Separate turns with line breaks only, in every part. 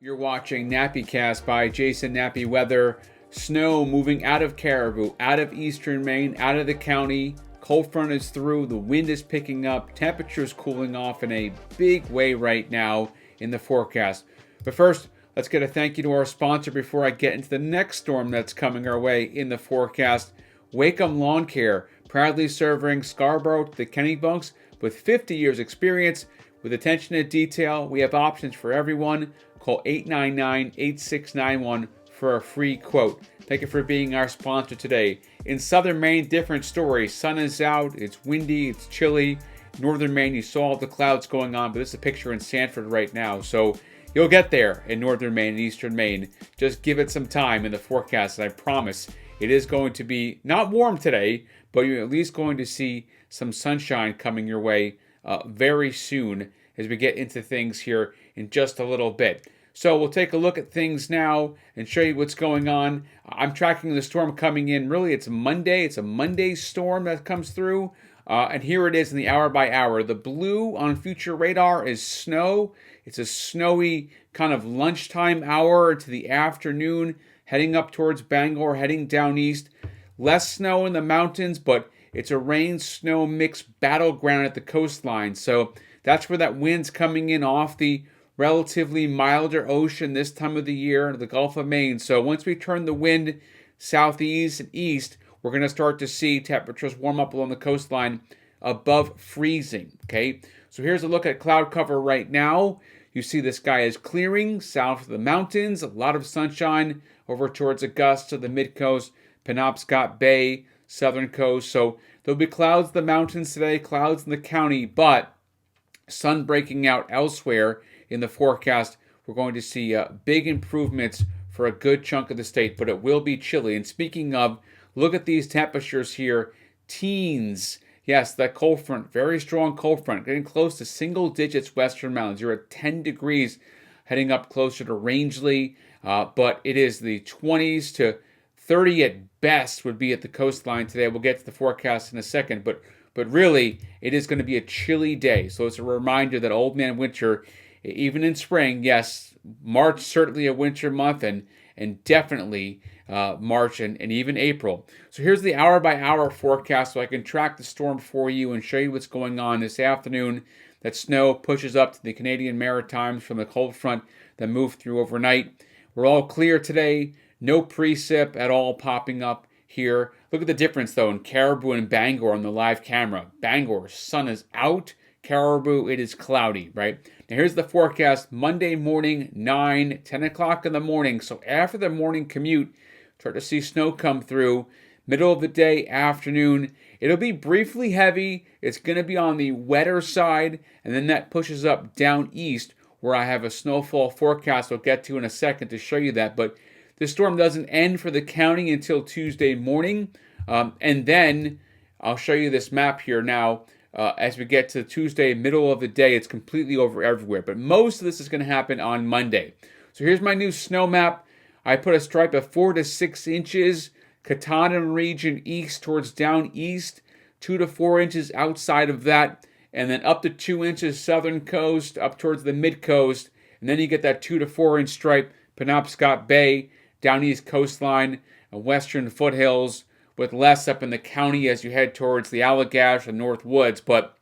You're watching Nappicast by Jason Nappy Weather. Snow moving out of Caribou, out of eastern Maine, out of the county. Cold front is through. The wind is picking up. Temperatures cooling off in a big way right now in the forecast. But first, let's get a thank you to our sponsor before I get into the next storm that's coming our way in the forecast. Wacom Lawn Care, proudly serving Scarborough to the Kennebunks with 50 years experience. With attention to detail, we have options for everyone. Call 899-8691 for a free quote. Thank you for being our sponsor today. In southern Maine, different story. Sun is out, it's windy, it's chilly. Northern Maine, you saw all the clouds going on, but this is a picture in Sanford right now. So you'll get there in northern Maine and eastern Maine. Just give it some time in the forecast, and I promise it is going to be not warm today, but you're at least going to see some sunshine coming your way very soon as we get into things here in just a little bit. So we'll take a look at things now and show you what's going on. I'm tracking the storm coming in. Really, it's Monday. It's a Monday storm that comes through. And here it is in the hour by hour. The blue on future radar is snow. It's a snowy kind of lunchtime hour into the afternoon, heading up towards Bangor, heading down east. Less snow in the mountains, but it's a rain-snow mixed battleground at the coastline. So that's where that wind's coming in off the relatively milder ocean this time of the year, the Gulf of Maine. So once we turn the wind southeast and east, we're going to start to see temperatures warm up along the coastline above freezing. Okay, so here's a look at cloud cover right now. You see the sky is clearing south of the mountains, a lot of sunshine over towards Augusta, the mid-coast, Penobscot Bay, southern coast. So there'll be clouds in the mountains today, clouds in the county, but sun breaking out elsewhere in the forecast. We're going to see big improvements for a good chunk of the state, but it will be chilly. And speaking of, look at these temperatures here. Teens. Yes, that cold front, very strong cold front, getting close to single digits western mountains. You're at 10 degrees heading up closer to Rangeley, but it is the 20s to 30 at best would be at the coastline today. We'll get to the forecast in a second, but really, it is going to be a chilly day. So it's a reminder that Old Man Winter, even in spring, yes, March certainly a winter month, and definitely March and even April. So here's the hour-by-hour forecast so I can track the storm for you and show you what's going on this afternoon. That snow pushes up to the Canadian Maritimes from the cold front that moved through overnight. We're all clear today. No precip at all popping up here. Look at the difference, though, in Caribou and Bangor on the live camera. Bangor, sun is out. Caribou, it is cloudy, right? Now, here's the forecast. Monday morning, 10 o'clock in the morning. So after the morning commute, start to see snow come through. Middle of the day, afternoon. It'll be briefly heavy. It's going to be on the wetter side. And then that pushes up down east, where I have a snowfall forecast I'll get to in a second to show you that. But the storm doesn't end for the county until Tuesday morning. And then I'll show you this map here now. As we get to Tuesday, middle of the day, it's completely over everywhere. But most of this is going to happen on Monday. So here's my new snow map. I put a stripe of 4 to 6 inches. Katahdin region east towards down east. 2 to 4 inches outside of that. And then up to 2 inches southern coast, up towards the mid-coast. And then you get that 2 to 4 inch stripe, Penobscot Bay, down east coastline, western foothills, with less up in the county as you head towards the Allagash and North Woods. But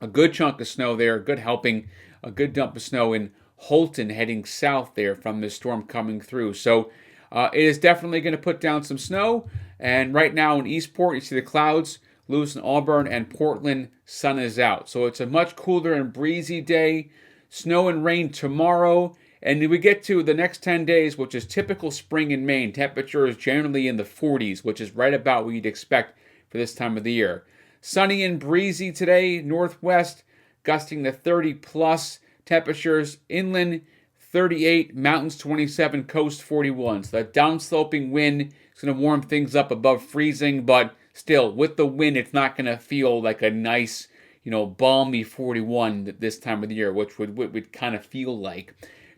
a good chunk of snow there, a good helping, a good dump of snow in Holton heading south there from this storm coming through. So it is definitely going to put down some snow. And right now in Eastport, you see the clouds loose in Auburn and Portland, sun is out. So it's a much cooler and breezy day. Snow and rain tomorrow. And we get to the next 10 days, which is typical spring in Maine. Temperature is generally in the 40s, which is right about what you'd expect for this time of the year. Sunny and breezy today, northwest, gusting to 30-plus. Temperatures inland, 38, mountains 27, coast 41. So that downsloping wind is going to warm things up above freezing, but still, with the wind, it's not going to feel like a nice, balmy 41 this time of the year, which would kind of feel like.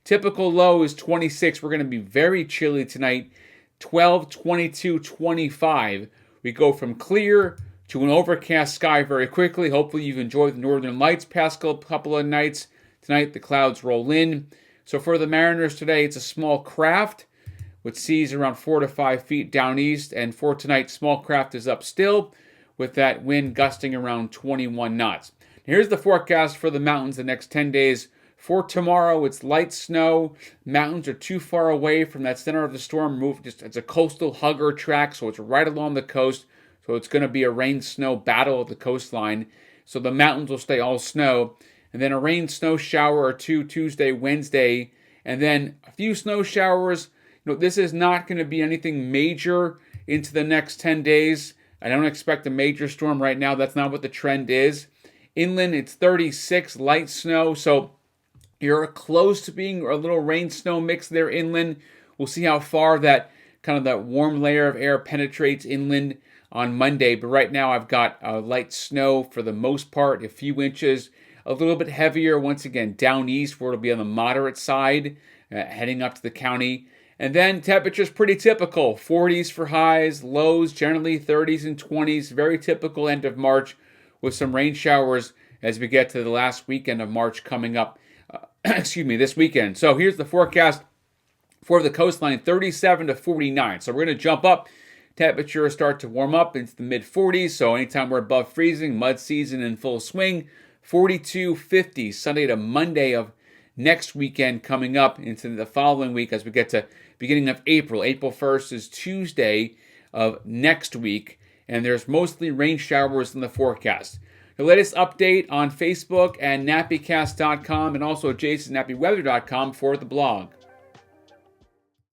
Typical low is 26. We're going to be very chilly tonight. 12, 22, 25. We go from clear to an overcast sky very quickly. Hopefully you've enjoyed the northern lights past couple of nights. Tonight the clouds roll in. So for the Mariners today, it's a small craft with seas around 4 to 5 feet down east. And for tonight, small craft is up still with that wind gusting around 21 knots. Here's the forecast for the mountains the next 10 days. For tomorrow, it's light snow. Mountains are too far away from that center of the storm. It's a coastal hugger track, so it's right along the coast. So it's going to be a rain-snow battle at the coastline. So the mountains will stay all snow. And then a rain-snow shower or two Tuesday, Wednesday. And then a few snow showers. This is not going to be anything major into the next 10 days. I don't expect a major storm right now. That's not what the trend is. Inland, it's 36, light snow. So you're close to being a little rain-snow mix there inland. We'll see how far that warm layer of air penetrates inland on Monday. But right now I've got light snow for the most part, a few inches. A little bit heavier, once again, down east where it'll be on the moderate side, heading up to the county. And then temperatures pretty typical. 40s for highs, lows generally 30s and 20s. Very typical end of March with some rain showers as we get to the last weekend of March coming up. This weekend. So here's the forecast for the coastline, 37 to 49. So we're going to jump up. Temperatures start to warm up into the mid-40s. So anytime we're above freezing, mud season in full swing. 42, 50 Sunday to Monday of next weekend coming up into the following week as we get to beginning of April. April 1st is Tuesday of next week. And there's mostly rain showers in the forecast. The latest update on Facebook and Nappicast.com and also jasonnappyweather.com for the blog.